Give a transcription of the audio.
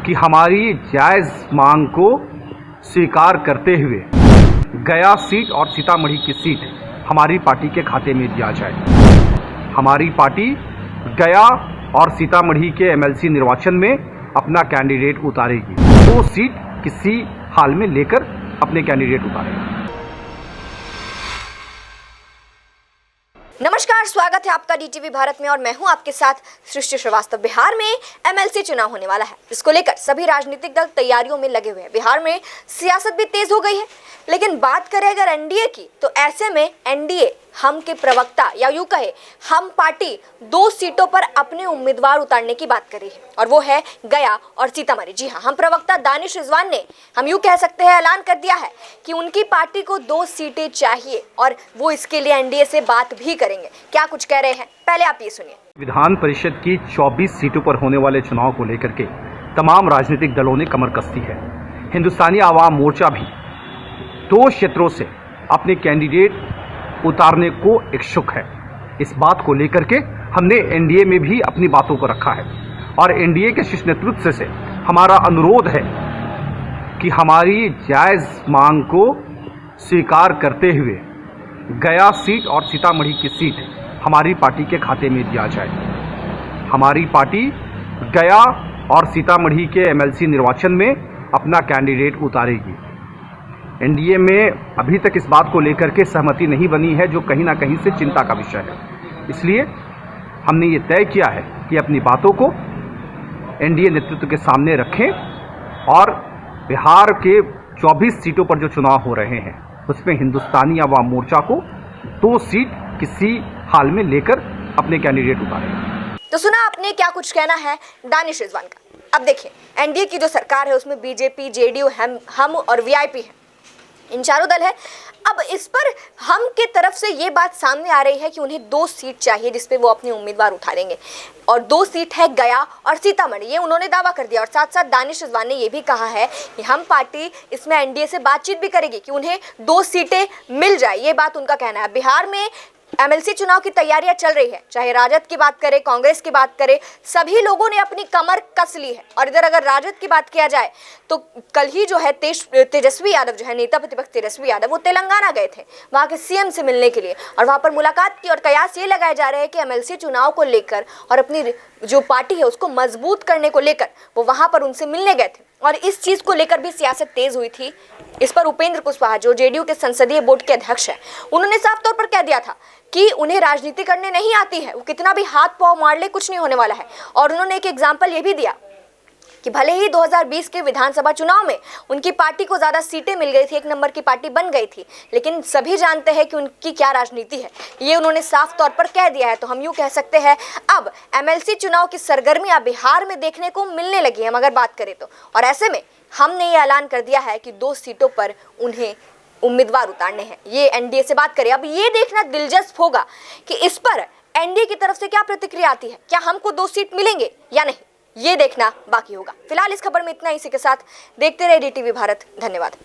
कि हमारी जायज़ मांग को स्वीकार करते हुए गया सीट और सीतामढ़ी की सीट हमारी पार्टी के खाते में दिया जाए। हमारी पार्टी गया और सीतामढ़ी के एमएलसी निर्वाचन में अपना कैंडिडेट उतारेगी। वो सीट किसी हाल में लेकर अपने कैंडिडेट उतारेगी। नमस्कार, स्वागत है आपका डीटीवी भारत में और मैं हूं आपके साथ सृष्टि श्रीवास्तव। बिहार में एमएलसी चुनाव होने वाला है, जिसको लेकर सभी राजनीतिक दल तैयारियों में लगे हुए हैं। बिहार में सियासत भी तेज हो गई है, लेकिन बात करें अगर एनडीए की, तो ऐसे में एनडीए हम के प्रवक्ता या यूं कहे हम पार्टी 2 सीटों पर अपने उम्मीदवार उतारने की बात कर रही है, और वो है गया और सीतामढ़ी। जी हाँ, हम प्रवक्ता दानिश रिजवान ने, हम यूं कह सकते हैं, ऐलान कर दिया है कि उनकी पार्टी को 2 सीटें चाहिए और वो इसके लिए एनडीए से बात भी करेंगे। क्या कुछ कह रहे हैं, पहले आप ये सुनिए। विधान परिषद की 24 सीटों पर होने वाले चुनाव को लेकर के तमाम राजनीतिक दलों ने कमर कसी है। हिंदुस्तानी आवाम मोर्चा भी 2 क्षेत्रों से अपने कैंडिडेट उतारने को इच्छुक है। इस बात को लेकर के हमने एनडीए में भी अपनी बातों को रखा है और एनडीए के शीर्ष नेतृत्व से हमारा अनुरोध है कि हमारी जायज़ मांग को स्वीकार करते हुए गया सीट और सीतामढ़ी की सीट हमारी पार्टी के खाते में दिया जाए। हमारी पार्टी गया और सीतामढ़ी के एमएलसी निर्वाचन में अपना कैंडिडेट उतारेगी। एनडीए में अभी तक इस बात को लेकर के सहमति नहीं बनी है, जो कहीं ना कहीं से चिंता का विषय है। इसलिए हमने ये तय किया है कि अपनी बातों को एनडीए नेतृत्व के सामने रखें और बिहार के 24 सीटों पर जो चुनाव हो रहे हैं उसमें हिंदुस्तानी आवाम मोर्चा को 2 सीट किसी हाल में लेकर अपने कैंडिडेट उतारें। तो सुना आपने क्या कुछ कहना है दानिश रिजवान का। अब देखिए, एनडीए की जो सरकार है उसमें बीजेपी, जेडीयू, हम और वीआईपी है, इन चारों दल है। अब इस पर हम के तरफ से ये बात सामने आ रही है कि उन्हें 2 सीट चाहिए जिसपे वो अपने उम्मीदवार उतारेंगे, और 2 सीट है गया और सीतामढ़ी, ये उन्होंने दावा कर दिया। और साथ साथ दानिश रिजवान ने ये भी कहा है कि हम पार्टी इसमें एनडीए से बातचीत भी करेगी कि उन्हें 2 सीटें मिल जाए, ये बात उनका कहना है। बिहार में एमएलसी चुनाव की तैयारियां चल रही है, चाहे राजद की बात करें, कांग्रेस की बात करें, सभी लोगों ने अपनी कमर कस ली है। और इधर अगर राजद की बात किया जाए तो कल ही जो है तेजस्वी यादव, जो है नेता प्रतिपक्ष तेजस्वी यादव, वो तेलंगाना गए थे वहां के सीएम से मिलने के लिए, और वहां पर मुलाकात की। और कयास ये लगाए जा रहे हैं कि एमएलसी चुनाव को लेकर और अपनी जो पार्टी है उसको मजबूत करने को लेकर वो वहां पर उनसे मिलने गए थे, और इस चीज को लेकर भी सियासत तेज हुई थी। इस पर उपेंद्र कुशवाहा, जो जेडीयू के संसदीय बोर्ड के अध्यक्ष हैं, उन्होंने साफ तौर पर कह दिया था कि उन्हें राजनीति करने नहीं आती है, वो कितना भी हाथ पांव मार ले कुछ नहीं होने वाला है। और उन्होंने एक एग्जाम्पल ये भी दिया कि भले ही 2020 के विधानसभा चुनाव में उनकी पार्टी को ज्यादा सीटें मिल गई थी, 1 नंबर की पार्टी बन गई थी, लेकिन सभी जानते हैं कि उनकी क्या राजनीति है, ये उन्होंने साफ तौर पर कह दिया है। तो हम यूं कह सकते हैं अब एमएलसी चुनाव की सरगर्मियां बिहार में देखने को मिलने लगी है, अगर बात करें तो। और ऐसे में हमने ये ऐलान कर दिया है कि 2 सीटों पर उन्हें उम्मीदवार उतारने हैं। ये एनडीए से बात करें। अब ये देखना दिलचस्प होगा कि इस पर एनडीए की तरफ से क्या प्रतिक्रिया आती है, क्या हमको 2 सीट मिलेंगे या नहीं, ये देखना बाकी होगा। फिलहाल इस खबर में इतना ही। इसी के साथ देखते रहे डीटीवी भारत। धन्यवाद।